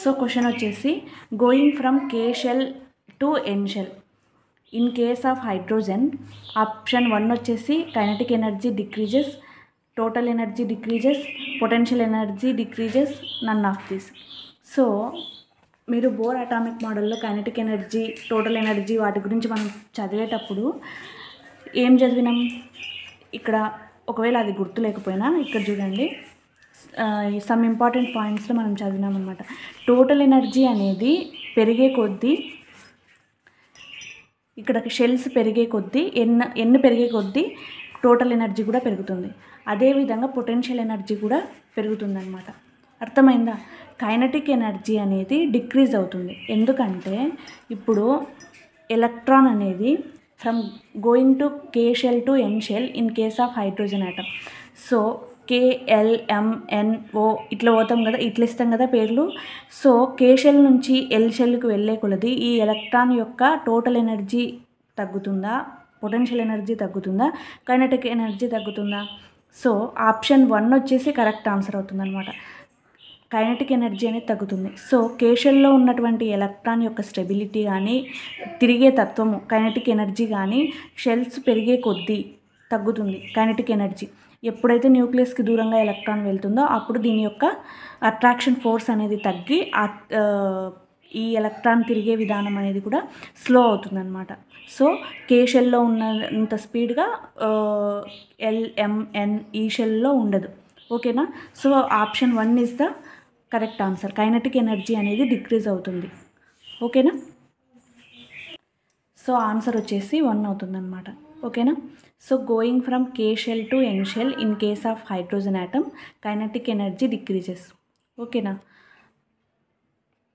So question వచ్చేసి going from K shell to N shell in case of hydrogen option 1 వచ్చేసి kinetic energy decreases, total energy decreases, potential energy decreases, none of this. So మీరు Bohr atomic మోడల్లో kinetic energy, total energy వాటి గురించి మనం చదివేటప్పుడు ఏం చదివినాం? ఇక్కడ ఒకవేళ అది గుర్తు లేకపోయినా ఇక్కడ చూడండి, సమ్ ఇంపార్టెంట్ పాయింట్స్లో మనం చదివినాం అనమాట. టోటల్ ఎనర్జీ అనేది పెరిగే కొద్దీ, ఇక్కడ షెల్స్ పెరిగే కొద్దీ, ఎన్ పెరిగే కొద్దీ టోటల్ ఎనర్జీ కూడా పెరుగుతుంది. అదేవిధంగా పొటెన్షియల్ ఎనర్జీ కూడా పెరుగుతుందన్నమాట. అర్థమైందా? కైనెటిక్ ఎనర్జీ అనేది డిక్రీజ్ అవుతుంది. ఎందుకంటే ఇప్పుడు ఎలక్ట్రాన్ అనేది from going to K shell to N shell in case of hydrogen atom. So KLMNO ఇట్లా పోతాం కదా, ఇట్లా ఇస్తాం కదా పేర్లు. సో కే షెల్ నుంచి ఎల్ షెల్కి వెళ్ళే కొలది ఈ ఎలక్ట్రాన్ యొక్క టోటల్ ఎనర్జీ తగ్గుతుందా, పొటెన్షియల్ ఎనర్జీ తగ్గుతుందా, కైనెటిక్ ఎనర్జీ తగ్గుతుందా? సో ఆప్షన్ 1 వచ్చేసి కరెక్ట్ ఆన్సర్ అవుతుంది అనమాట. కైనెటిక్ ఎనర్జీ అనేది తగ్గుతుంది. సో కేషల్లో ఉన్నటువంటి ఎలక్ట్రాన్ యొక్క స్టెబిలిటీ కానీ, తిరిగే తత్వము కైనెటిక్ ఎనర్జీ కానీ షెల్స్ పెరిగే కొద్దీ తగ్గుతుంది కైనెటిక్ ఎనర్జీ. ఎప్పుడైతే న్యూక్లియస్కి దూరంగా ఎలక్ట్రాన్ వెళ్తుందో అప్పుడు దీని యొక్క అట్రాక్షన్ ఫోర్స్ అనేది తగ్గి ఈ ఎలక్ట్రాన్ తిరిగే విధానం అనేది కూడా స్లో అవుతుందన్నమాట. సో కే షెల్లో ఉన్నంత స్పీడ్గా LMN ఈ షెల్లో ఉండదు. ఓకేనా? So option 1 is the correct answer. Kinetic energy అనేది డిక్రీజ్ అవుతుంది. ఓకేనా? సో ఆన్సర్ వచ్చేసి 1 అవుతుందన్నమాట. ఓకేనా? So going from K shell to N shell in case of hydrogen atom kinetic energy decreases. ఓకేనా?